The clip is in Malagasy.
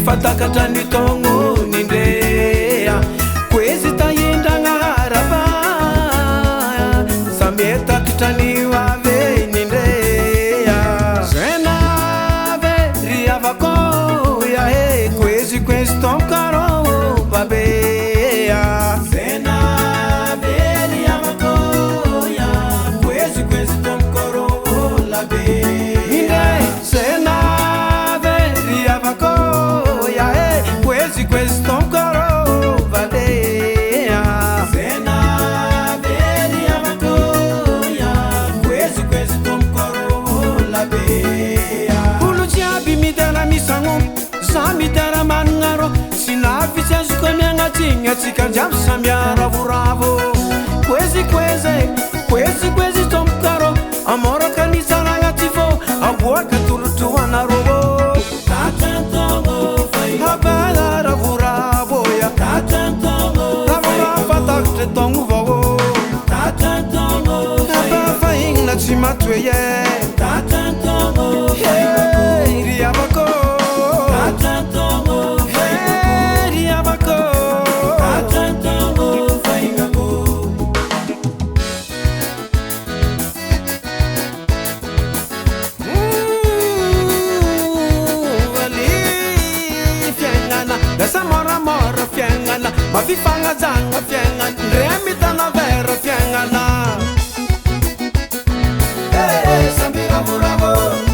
Fatakatani tongo nindea kwezi tayindanga haraba sameta tutani wave nindea zena veria vako ya he kwezi tonkaro babea zena veria vako ya kwezi tonkaro labe ninde zena veria vako questo coro vadea zena venia macoia questo coro la bea uluciabi mi dera misango sami dera mangaro sinavi sesu kamianga tinga tikanja sambiara vuravo quesi tom caro amoro kanisa ragativo a vuota tutto wana robo tatantongo fai habala vuraboya tatantongo fata tongo vogo tatantongo fai na chimatwe tatantongo hey riabako tatantongo hey riabako tatantongo fai ngako dessa mora fiangana ma vi fanga zanga fiangana remita na vera fiangana sambira bravo